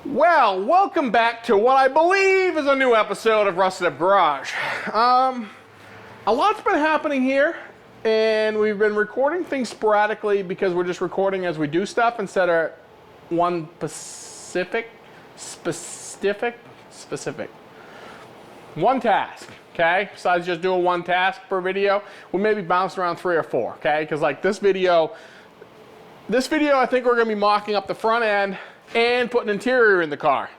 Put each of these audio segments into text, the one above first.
Well, welcome back to what I believe is a new episode of Rusted Up Garage. A lot's been happening here, and we've been recording things sporadically because we're just recording as we do stuff instead of one specific, one task, okay? Besides just doing one task per video, we maybe bounce around 3 or 4, okay? Because like this video, I think we're gonna be mocking up the front end and put an interior in the car.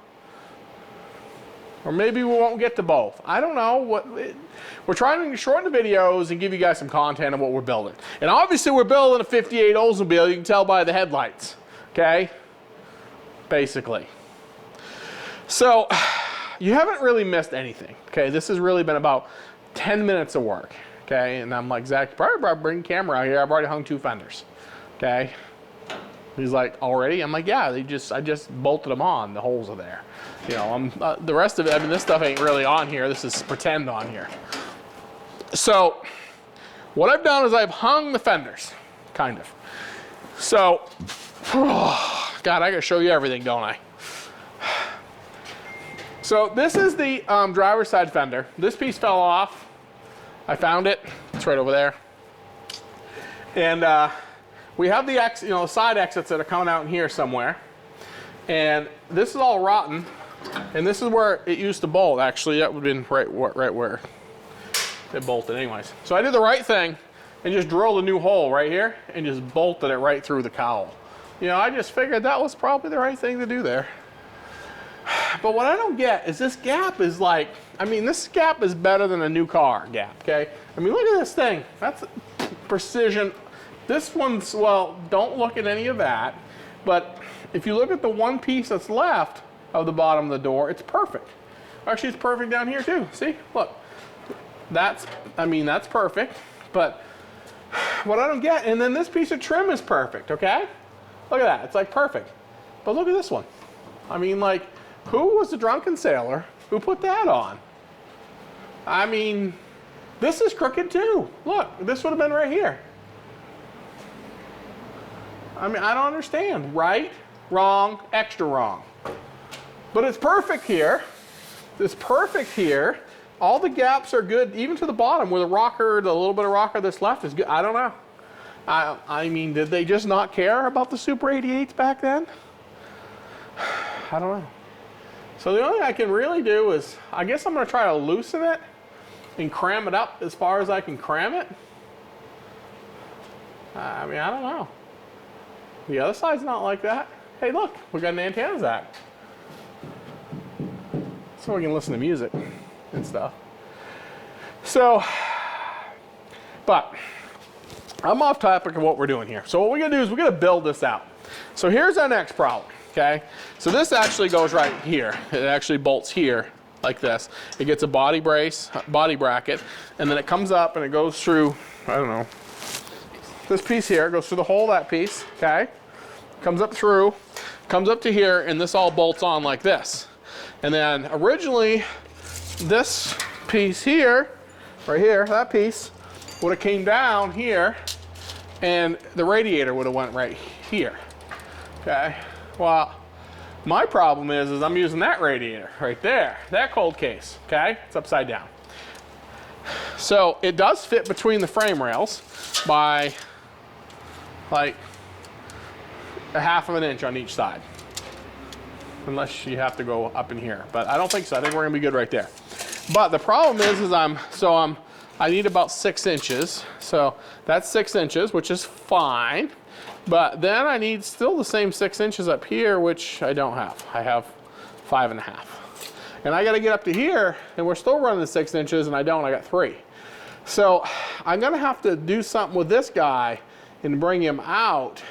Or maybe we won't get to both. I don't know. We're trying to shorten the videos and give you guys some content of what we're building. And obviously we're building a 58 Oldsmobile. You can tell by the headlights, okay? Basically. So, you haven't really missed anything, okay? This has really been about 10 minutes of work, okay? And I'm like, Zach, probably bring camera out here. I've already hung 2 fenders, okay? He's like, already? I'm like, yeah, I just bolted them on. The holes are there. You know, the rest of it, I mean, this stuff ain't really on here. This is pretend on here. So, what I've done is I've hung the fenders, kind of. So, oh, God, I gotta show you everything, don't I? So, this is the driver's side fender. This piece fell off. I found it. It's right over there. And, we have the side exits that are coming out in here somewhere. And this is all rotten. And this is where it used to bolt. Actually, that would have been right where it bolted anyways. So I did the right thing and just drilled a new hole right here and just bolted it right through the cowl. You know, I just figured that was probably the right thing to do there. But what I don't get is this gap is like, I mean, this gap is better than a new car gap, okay? I mean, look at this thing. That's precision. This one's, well, don't look at any of that, but if you look at the one piece that's left of the bottom of the door, it's perfect. Actually, it's perfect down here too. See, look, that's perfect, but what I don't get, and then this piece of trim is perfect, okay? Look at that, it's like perfect. But look at this one. I mean, like, who was the drunken sailor who put that on? I mean, this is crooked too. Look, this would have been right here. I mean, I don't understand. Right, wrong, extra wrong. But it's perfect here. It's perfect here. All the gaps are good, even to the bottom where the rocker, the little bit of rocker that's left is good. I don't know. I mean, did they just not care about the Super 88s back then? I don't know. So the only thing I can really do is, I guess I'm going to try to loosen it and cram it up as far as I can cram it. I mean, I don't know. The other side's not like that. Hey, look, we got an antenna jack. So we can listen to music and stuff. So, but I'm off topic of what we're doing here. So what we're gonna do is we're gonna build this out. So here's our next problem, okay? So this actually goes right here. It actually bolts here like this. It gets a body bracket, and then it comes up and it goes through, I don't know, this piece here, goes through the hole of that piece, okay? Comes up through, comes up to here, and this all bolts on like this. And then originally, this piece here, right here, that piece, would have came down here, and the radiator would have went right here, okay? Well, my problem is I'm using that radiator right there, that cold case, okay? It's upside down. So it does fit between the frame rails by like a 1/2 inch on each side. Unless you have to go up in here. But I don't think so. I think we're gonna be good right there. But the problem is I need about 6 inches. So that's 6 inches, which is fine. But then I need still the same 6 inches up here, which I don't have. I have 5.5. And I gotta get up to here, and we're still running the 6 inches, and I got 3. So I'm gonna have to do something with this guy and bring him out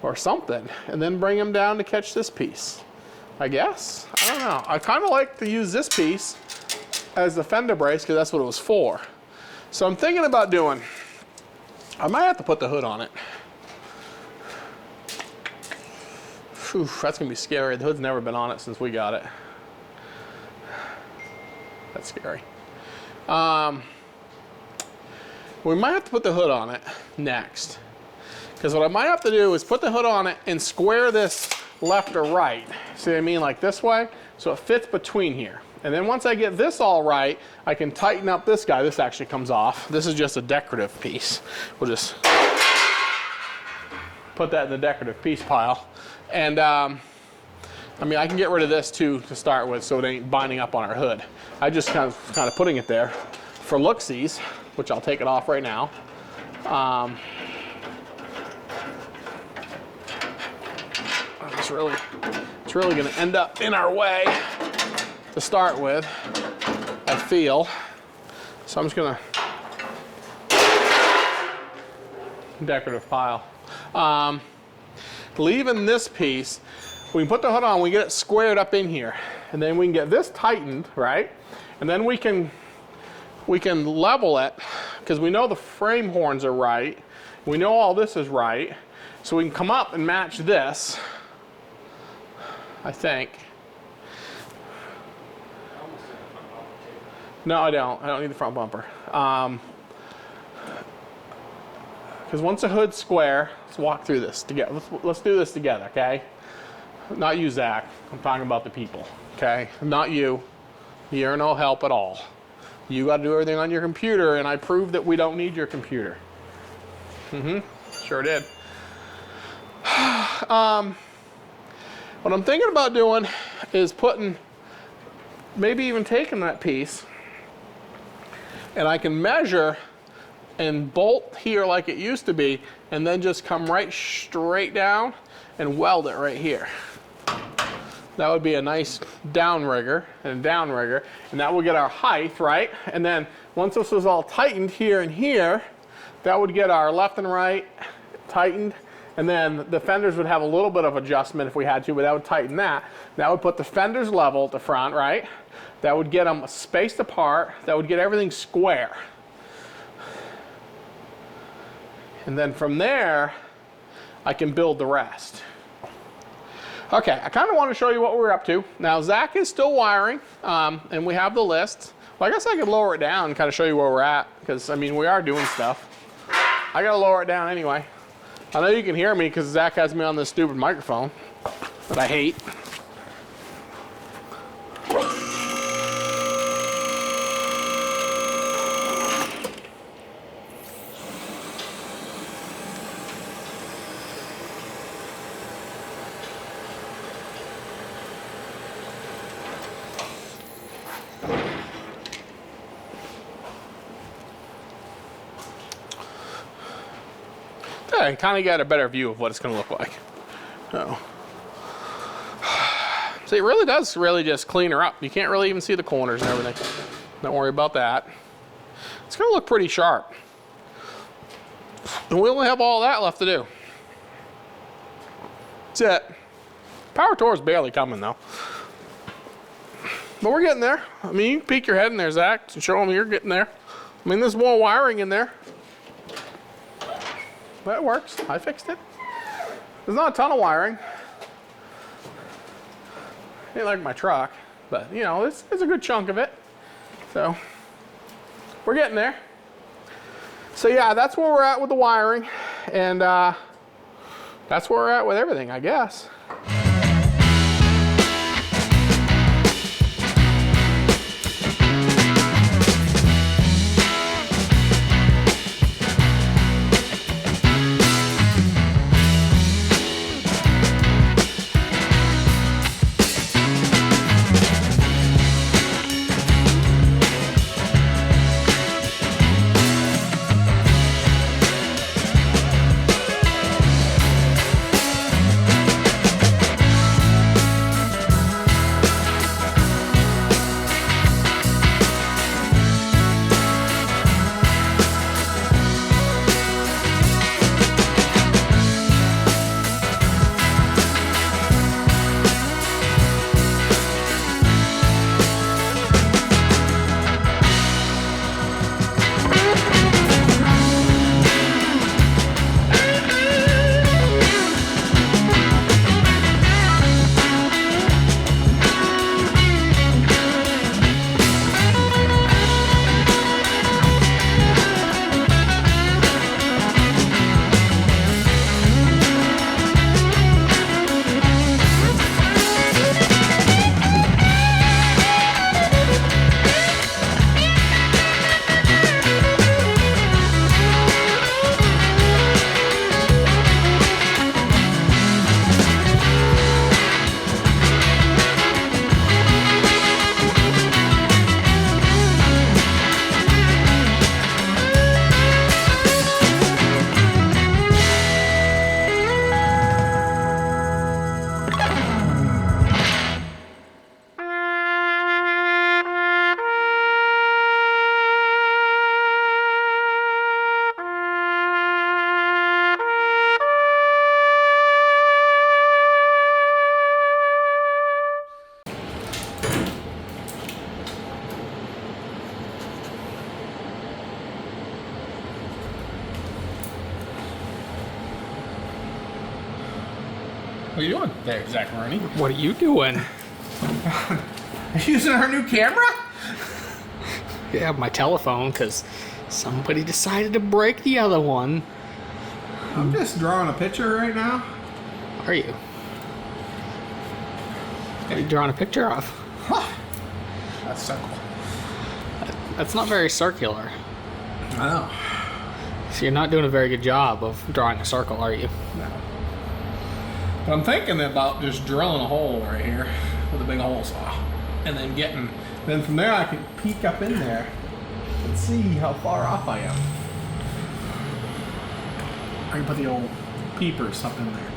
or something, and then bring him down to catch this piece, I guess. I don't know. I kind of like to use this piece as the fender brace because that's what it was for. So I'm thinking about doing, I might have to put the hood on it. Whew, that's gonna be scary. The hood's never been on it since we got it. That's scary. We might have to put the hood on it next. Because what I might have to do is put the hood on it and square this left or right. See what I mean? Like this way, so it fits between here. And then once I get this all right, I can tighten up this guy. This actually comes off. This is just a decorative piece. We'll just put that in the decorative piece pile. And I mean, I can get rid of this too to start with, so it ain't binding up on our hood. I just kind of putting it there for looksies, which I'll take it off right now. It's really going to end up in our way to start with, I feel. So I'm just going to decorative pile. Leaving this piece, we can put the hood on, we get it squared up in here, and then we can get this tightened, right? And then we can level it, because we know the frame horns are right. We know all this is right. So we can come up and match this, I think. No, I don't need the front bumper. Because once the hood's square, let's walk through this together. Let's do this together, okay? Not you, Zach. I'm talking about the people, okay? Not you. You're no help at all. You got to do everything on your computer, and I proved that we don't need your computer. Sure did. What I'm thinking about doing is putting, maybe even taking that piece, and I can measure and bolt here like it used to be, and then just come right straight down and weld it right here. That would be a nice downrigger, and that will get our height, right? And then once this was all tightened here and here, that would get our left and right tightened, and then the fenders would have a little bit of adjustment if we had to, but that would tighten that. That would put the fenders level at the front, right? That would get them spaced apart. That would get everything square. And then from there, I can build the rest. Okay, I kind of want to show you what we're up to. Now, Zach is still wiring, and we have the list. Well, I guess I could lower it down and kind of show you where we're at, because, I mean, we are doing stuff. I got to lower it down anyway. I know you can hear me because Zach has me on this stupid microphone that I hate. I kind of got a better view of what it's going to look like. So it really does just clean her up. You can't really even see the corners and everything. Don't worry about that. It's going to look pretty sharp. And we only have all that left to do. That's it. Power tour is barely coming though. But we're getting there. I mean, you can peek your head in there, Zach, and show them you're getting there. I mean, there's more wiring in there. That works. I fixed it. There's not a ton of wiring. Ain't like my truck, but you know, it's a good chunk of it. So we're getting there. So yeah, that's where we're at with the wiring, and that's where we're at with everything, I guess. are you doing there, Zach Maroney? What are you doing? Using our new camera? Yeah, my telephone, because somebody decided to break the other one. I'm just drawing a picture right now. Are you? What are you drawing a picture of? Huh. That's so cool. That's not very circular. I know. So you're not doing a very good job of drawing a circle, are you? No. But I'm thinking about just drilling a hole right here with a big hole saw. And then from there I can peek up in there and see how far off I am. I can put the old peepers up in there.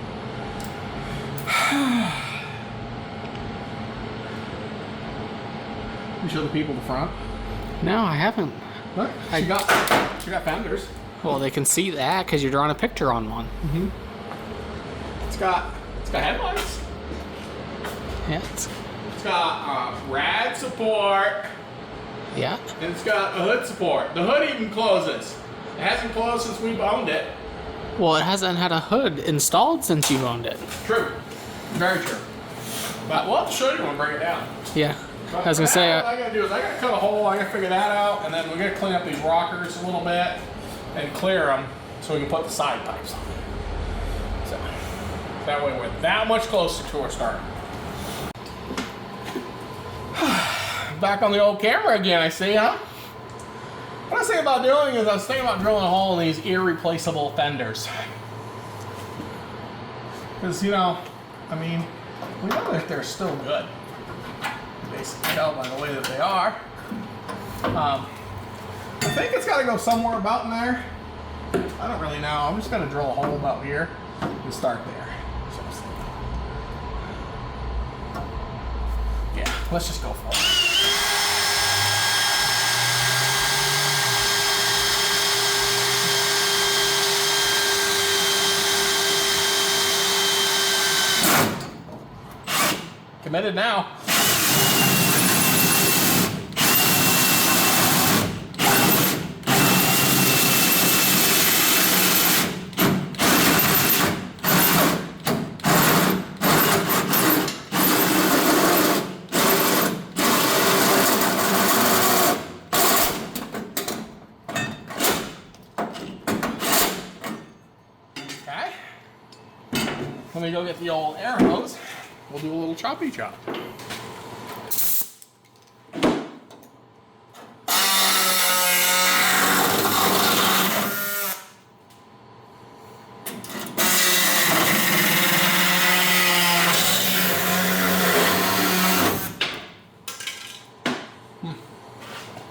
You show the people the front? No, I haven't. Look, she got fenders. Well, they can see that because you're drawing a picture on one. Mm-hmm. It's got headlights. Yeah. It's got rad support. Yeah. And it's got a hood support. The hood even closes. It hasn't closed since we've owned it. Well, it hasn't had a hood installed since you've owned it. True. Very true. But we'll have to show you when we bring it down. Yeah. But I was going to say... what I got to do is I got to cut a hole. I got to figure that out. And then we're going to clean up these rockers a little bit and clear them so we can put the side pipes on. So that way we're that much closer to our start. Back on the old camera again, I see, huh? What I was thinking about doing is I was thinking about drilling a hole in these irreplaceable fenders. Because, you know, I mean, we know that they're still good. You basically tell by the way that they are. I think it's got to go somewhere about in there. I don't really know. I'm just going to drill a hole about here and start there. So yeah, let's just go for it. Committed now. Okay. Let me go get the old air hose. We'll do a little choppy chop.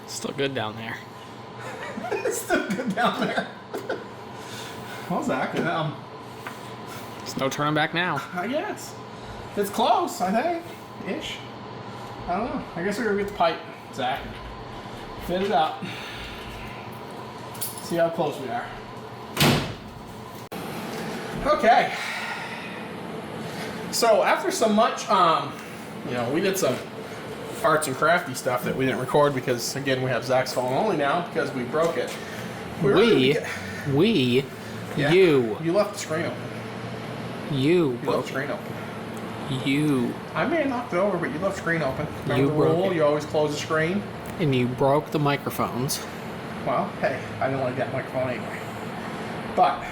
Still good down there. It's still good down there. How's that? There's no turning back now. I guess. It's close, I think. Ish. I don't know. I guess we're gonna get the pipe, Zach. Fit it up. See how close we are. Okay. So after so much, you know, we did some arts and crafty stuff that we didn't record because, again, we have Zach's phone only now because we broke it. You. You left the screen open. You You left the screen open. You. I may have knocked it over, but you left the screen open. Remember You the broke rule? it. You always close the screen. And you broke the microphones. Well, hey, I didn't like that microphone anyway. But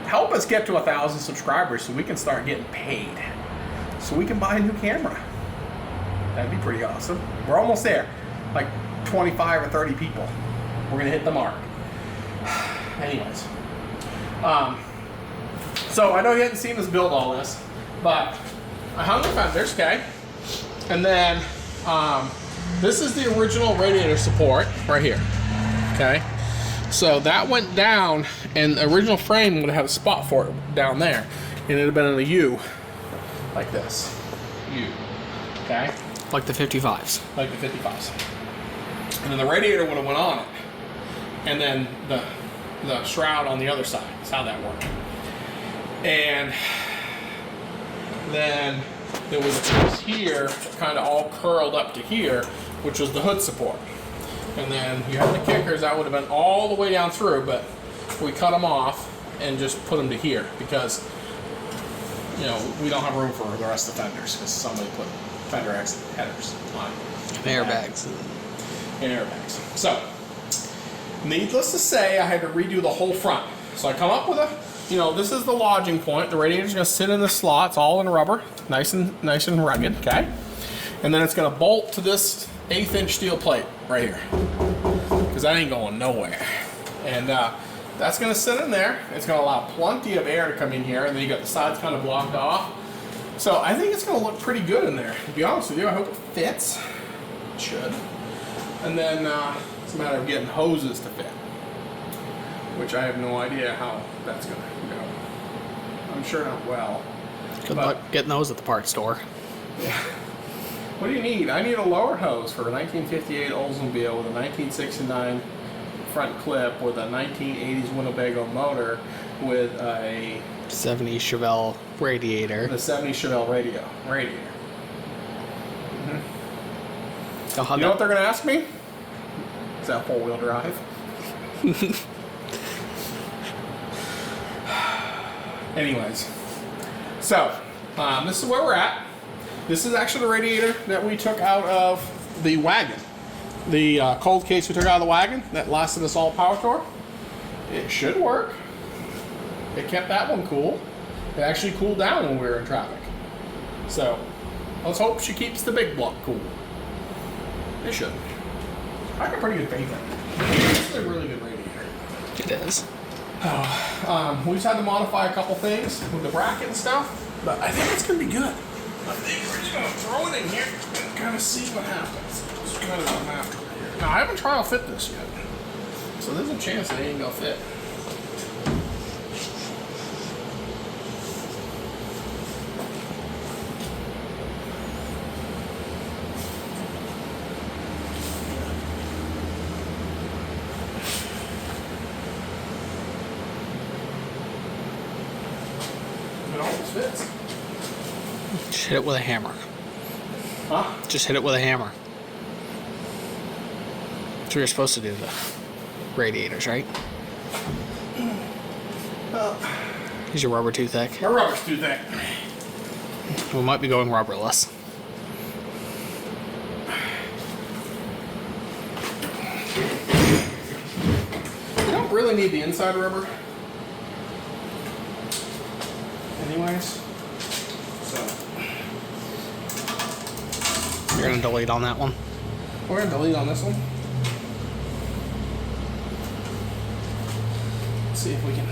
help us get to 1,000 subscribers so we can start getting paid. So we can buy a new camera. That'd be pretty awesome. We're almost there. Like 25 or 30 people. We're gonna hit the mark. Anyways. So I know you hadn't seen us build all this, but I hung the fenders, okay? And then this is the original radiator support right here, okay? So that went down, and the original frame would have had a spot for it down there, and it would have been in a U, like this, U, okay? Like the 55s. Like the 55s. And then the radiator would have went on it, and then the shroud on the other side is how that worked. And then there was a piece here kind of all curled up to here, which was the hood support. And then you have the kickers that would have been all the way down through, but we cut them off and just put them to here because you know, we don't have room for the rest of the fenders because somebody put fender exit headers on Airbags. and airbags. So, needless to say, I had to redo the whole front. So I come up with a, you know, this is the lodging point. The radiator's gonna sit in the slot. It's all in rubber, nice and rugged, okay? And then it's gonna bolt to this 1/8 inch steel plate right here, because that ain't going nowhere. And that's gonna sit in there. It's gonna allow plenty of air to come in here, and then you got the sides kind of blocked off. So I think it's gonna look pretty good in there. To be honest with you, I hope it fits. It should. And then it's a matter of getting hoses to fit, which I have no idea how that's gonna go. I'm sure not well. Good luck getting those at the parts store. Yeah. What do you need? I need a lower hose for a 1958 Oldsmobile with a 1969 front clip with a 1980s Winnebago motor with a 70 Chevelle radiator. the 70 Chevelle radiator. They'll have You know what they're gonna ask me? Is that 4-wheel drive? Anyways, so this is where we're at. This is actually the radiator that we took out of the wagon. The cold case we took out of the wagon that lasted us all power tour. It should work. It kept that one cool. It actually cooled down when we were in traffic. So let's hope she keeps the big block cool. It should. I got pretty good faith in it. This is a really good radiator. It is. We just had to modify a couple things with the bracket and stuff, but I think it's gonna be good. I think we're just gonna throw it in here and kind of see what happens. Just kind of what I'm after here. Now I haven't trial fit this yet, so there's a chance that it ain't gonna fit. It almost fits. Just hit it with a hammer. Huh? Just hit it with a hammer. That's what you're supposed to do to the radiators, right? Is your rubber too thick? My rubber's too thick. We might be going rubberless. You don't really need the inside rubber. Anyways. So. You're gonna delete on that one? We're gonna delete on this one. Let's see if we can.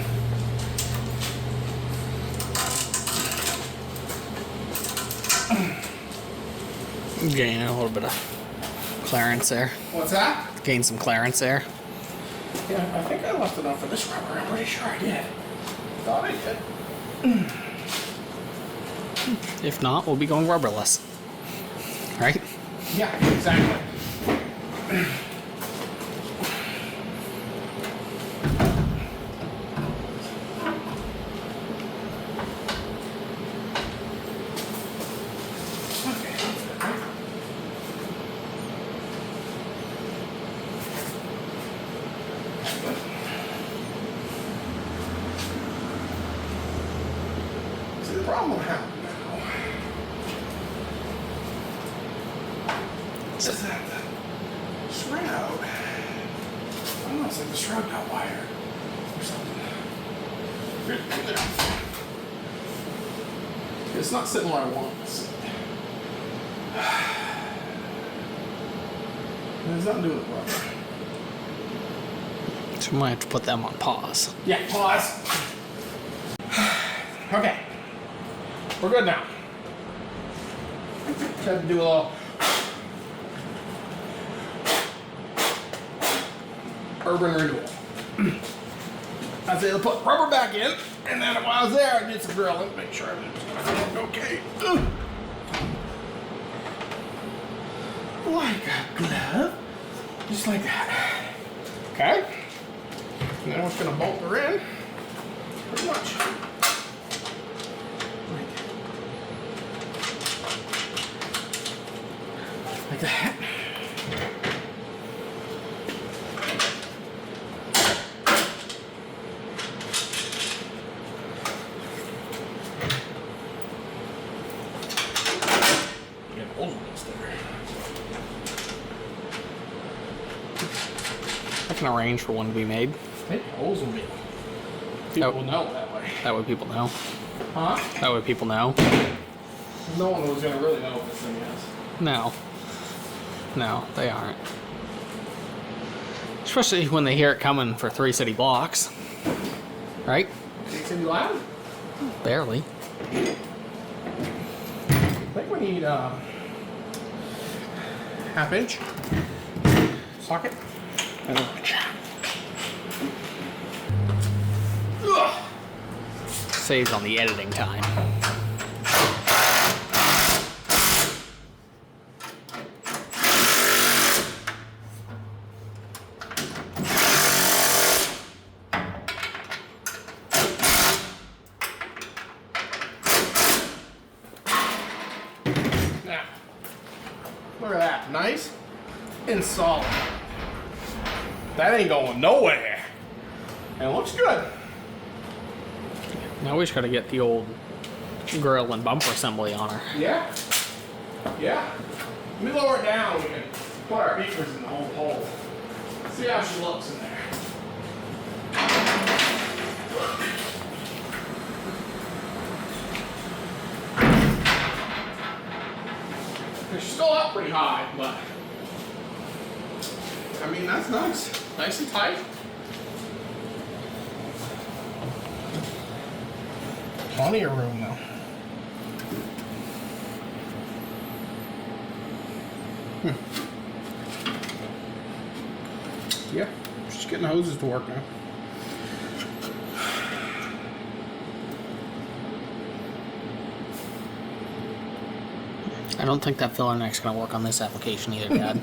Gain a little bit of clearance there. What's that? Gain some clearance there. Yeah, I think I left enough for this rubber. I'm pretty sure I did. Thought I did. If not, we'll be going rubberless. Right? Yeah, exactly. See, the problem I have now is that the shroud, I don't know, it's like the shroud got wired or something. It's not sitting where I want it to sit. And it's not doing it properly. So we might have to put them on pause. Yeah, pause. Okay. We're good now. Just have to do a little urban renewal. I was able to put rubber back in, and then while I was there, I did some drilling to make sure everything was okay. Like a glove. Just like that. Okay. And then we're just gonna bolt her in. Pretty much. Like that. sticker. I can arrange for one to be made. Maybe holes will be. People will know that way. That way people know. Huh? That way people know. No one was gonna really know what this thing is. No. No, they aren't. Especially when they hear it coming for 3 city blocks. Right? It's gonna be loud? Barely. I think we need half-inch socket and a wrench. Ugh. Saves on the editing time. Now, look at that. Nice and solid. That ain't going nowhere. And it looks good. Now we just gotta get the old grill and bumper assembly on her. Yeah. Yeah. Let me lower it down. We can put our beakers in the whole hole. See how she looks in there. She's still up pretty high, but I mean, that's nice. Nice and tight. Plenty of room though. Yeah, just getting the hoses to work now. I don't think that filler neck's gonna work on this application either, Dad.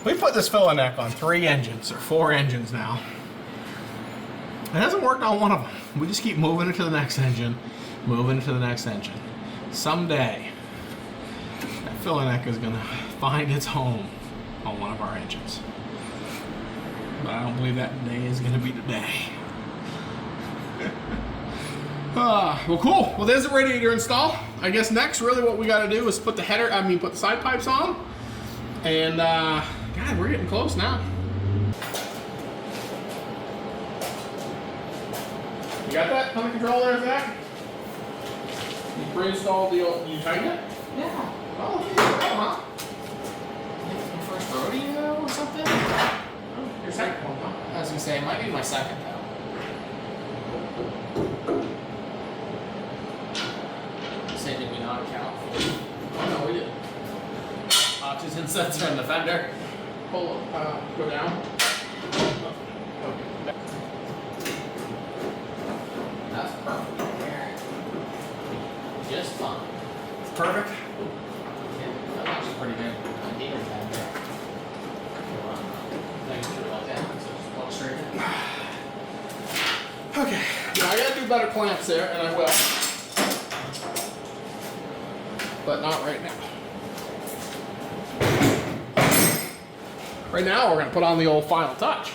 We put this filler neck on 3 engines or 4 engines now. It hasn't worked on one of them. We just keep moving it to the next engine, moving it to the next engine. Someday, that filler neck is gonna find its home on one of our engines. But I don't believe that day is gonna be today. Well, cool. Well, there's the radiator install. I guess next, really, what we got to do is put the put the side pipes on. And, God, we're getting close now. You got that under control there, Zach? You pre-installed the old, you tighten it? Yeah. Oh, here you go, huh? Your first rodeo or something? Oh, your second one, huh? I was gonna say, it might be my second though. Say, did we not count? Oh, no, we did. Oxygen sensor in the fender. Pull, go down. That's perfect there. Just fine. Perfect. Yeah, that looks pretty good. Idea is that there. Making sure about that, so just walk straight in. Okay. Now, I gotta do better clamps there, and I will. But not right now. Right now, we're gonna put on the old final touch.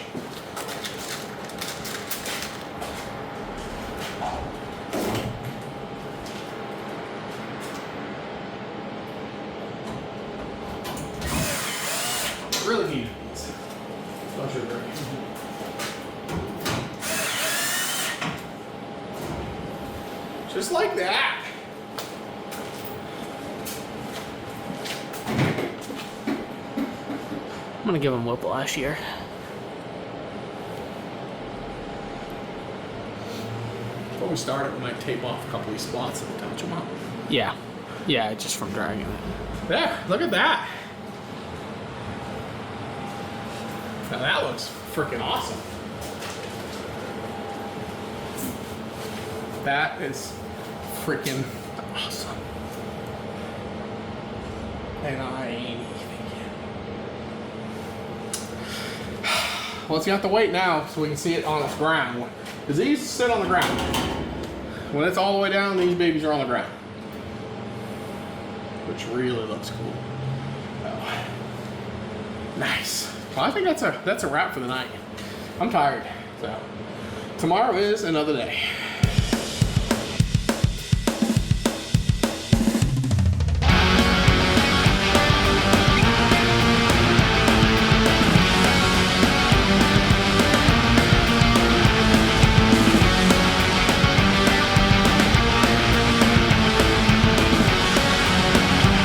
Really needed these. Don't you agree? Just like that. I'm gonna give him whiplash here. Before we start it, we might tape off a couple of these spots and touch them up. Yeah. Yeah, just from dragging it. There, look at that. Now that looks freaking awesome. That is freaking awesome. And I ain't even kidding. Well, it's got to wait now so we can see it on its ground. Because these sit on the ground. When it's all the way down, these babies are on the ground. Which really looks cool. Oh. Nice. Well, I think that's a wrap for the night. I'm tired. So tomorrow is another day.